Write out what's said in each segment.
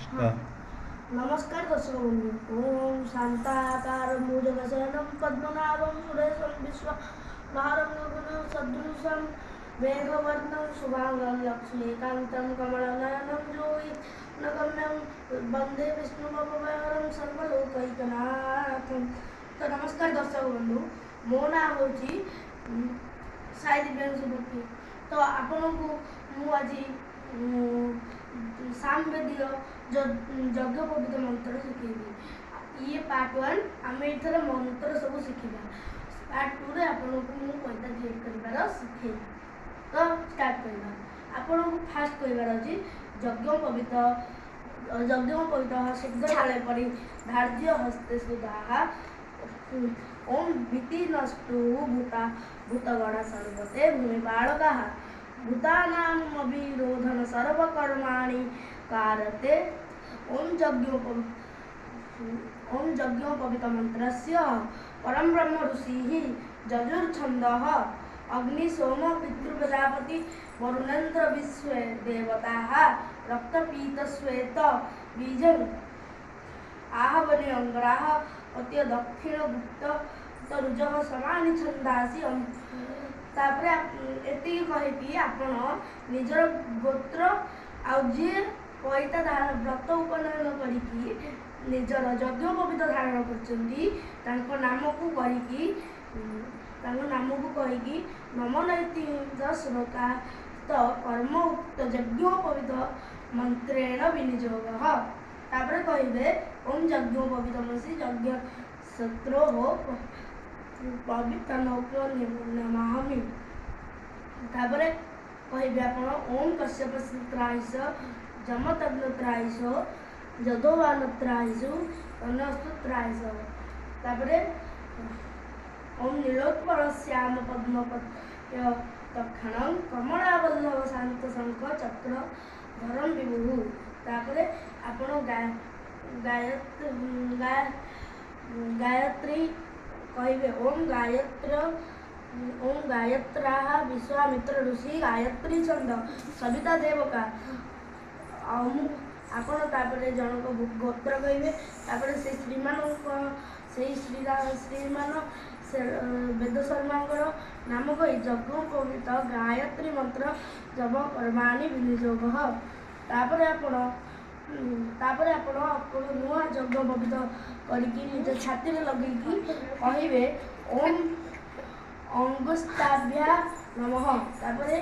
हाँ। नमस्कार दर्शक बंधु। ओम शांताकारं भुजगशयनं पद्मनाभं सुरेशं विश्वभारं गगनं सदृशं मेघवर्णं शुभांगं लक्ष्मीकान्तं कमलनयनं जोगिनगम्यं वंदे विष्णुभवभयहरं सर्वलोकैकनाथं। तो नमस्कार दर्शक बंधु, मो ना होची साई दिव्यांशु भट्टी। तो आपनको मु आज सामवेदीय यज्ञ पवित्र मंत्र शिखेबी। ये पार्ट 1 आम एथर मंत्र सब शिखा। पार्ट 2 रे आपनको मु पैसा क्रिएट कर शिखेबी। तो स्टार्ट करवा। आपको फास्ट कहबार अच्छी यज्ञ पवित्र शुद्ध काले पड़ी धार्य हस्ते सुधा ओम भीति नष्टु भूता भूतगणा सर्वते भूमि बालका भूतानां अविरोधन सर्वकर्माणि कारते। ओम यज्ञ पवित्र मंत्रस्य परम ब्रह्म ऋषिः यजुर्छन्दः अग्नि सोम पितृ प्रजापति वरुणेन्द्र विश्व देवताः रक्तपीत श्वेत बीजं आहवने अंग्राह अत्य दक्षिण गुप्त रुजः समानि छंदासी। तापरे एति कहिकी आपण निजर गोत्र आ जे पैता व्रत उपनयन करिकी निजर यज्ञ पवित्र धारण करचंती तांको नामकु कहिकी नम नैति श्लोका तो कर्म उक्त यज्ञ पवित्र मंत्रेण विनियोगः। तापरे कहिबे ओम यज्ञ पवित्र मनसि यज्ञ सत्रो हो पवित्र नमामि। तापरे कहिबे आपण ओम कश्यपस्त्रायश जमतग्नत्रायश यदोवानत्रायशु अनस्तुत्रायश। तापरे ओम नीलोत्पलश्याम पद्मपत्र तक्षणं कमलावल्लभ शांत शंख चक्र धरम विभु। तापरे आपण गायत्री कहिबे ओम गायत्राः विश्वामित्र ऋषि गायत्री छंद सविता देवका। आपण तापरे जनक गोत्र कहिबे। तापरे से श्रीमान वेद शर्मांकर नाम कही यज्ञ पवित्र गायत्री मंत्र जप कर्माणि विनियोगः। तापरे आपण नुआ यज्ञ पवित्र करिकी निज छाती रे लगेकी कहिबे ओम अंगुष्ठाभ्या नमः। तापरे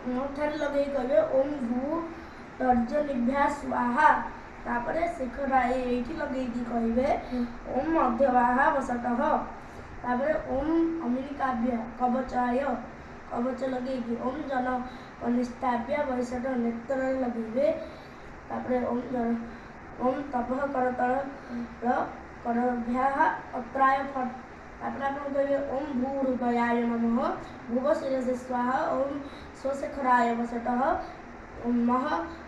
मथारे लगे कहबे ओम भू तर्जनिभ्या स्वाहा। तापरे शिखराय एठी लगेकी कहबे ओम मध्यवाहा वसतः। तापरे ओम अमिनिकाभ्या कवचाय कवच लगेकी ओम जन कनिष्ठाभ्या वैसठ नेत्र लगेबे। तापरे ओम तपः करतल करभ्याः अत्राय फट। तापरे आपण कहबे ओम भूरूपयाय नमः भुव शिरसे स्वाहा ओम स्वशिखराय वसतः ओम मह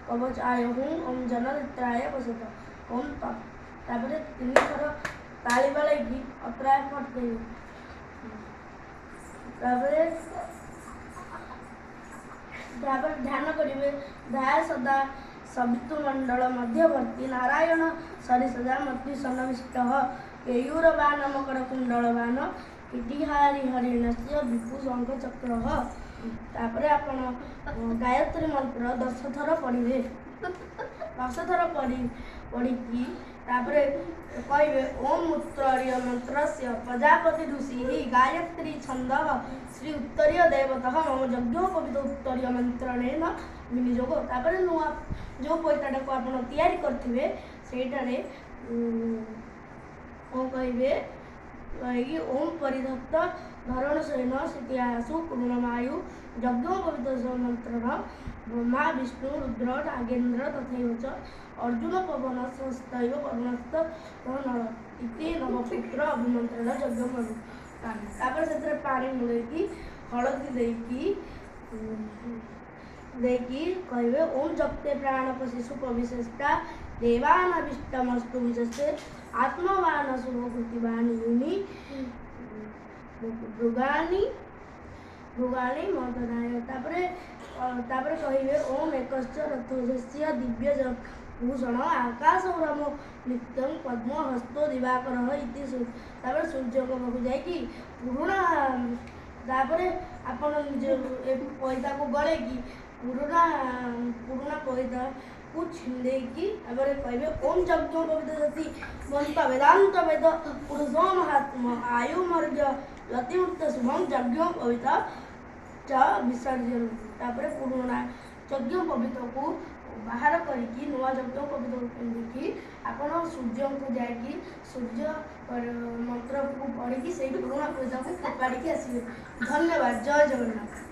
कवचाय हूँ ओम जनरित्राय वसतः ओम तप। तापरे 3 थर ताली बाळेकी अत्राय फट कहबे। तापरे ध्यान करिवे ध्याय सदा सवितु मंडल मध्यवर्ती नारायण सरिसजा मति सन्निष्टः केयूरबाण मकर कुंडलबाण किटिहारी हरिणस्य विपु शंख चक्रः। तापरे आपण गायत्री मंत्र 10 थर पढ़िबे। 10 थर पढ़िकी तापरे कहिबे ओम उत्तरीय मंत्रस्य प्रजापति ऋषिः गायत्री छन्दः श्री उत्तरीय देवतः मम यज्ञ पवित्र उत्तरीय मंत्रणेन विनियोग। तापरे नुआ जो पैताटा को आपण तैयारी करथिबे सेटारे ओ कहिबे कहिकी ओम परिधत्त धरण शयन सितिहासु पूर्णमायु यज्ञ पवित्र मंत्रण ब्रह्मा विष्णु रुद्र नागेन्द्र तथैव च अर्जुन पवन संस्थैव वरुणस्थ नर इति नवपुत्र अभिमंत्रण यज्ञ पवित्र। तापर सेतरे पानी मुळेकी हळदी देकी कहिबे ओम जप्ते प्राणपशि सुपविशेषता देवानाभिष्टमस्तु विशेषे आत्मवान शुभकृतिवाणी भृगानी मदनाय। तापरे तापर कहिबे ओम एकश्च रथोजस्य दिव्य भूषण आकाशराम नित्यं पद्म हस्तो दिवाकर इति तापर सूर्य को पाखु जाइकी पुरुणा तापर आपण पैसा को गले की पुरुणा पैसा को छिंदेकी तापर कहिबे ओम यज्ञ पवित्रति मंत्र वेदांत वेद पुरुषो महात्मा आयु मर्ग यतिमुक्त शुभम यज्ञ पवित्र च विसर्जन तापर पुरुणा यज्ञ पवित्र को बाहर करिकी नुआ यज्ञ पवित्र को पिंधिकी आपण सूर्य को जाइकी सूर्य मंत्र को पढ़िकी से पुरुणा पवित्र को फोपाड़ी आसवे। धन्यवाद। जय जगन्नाथ।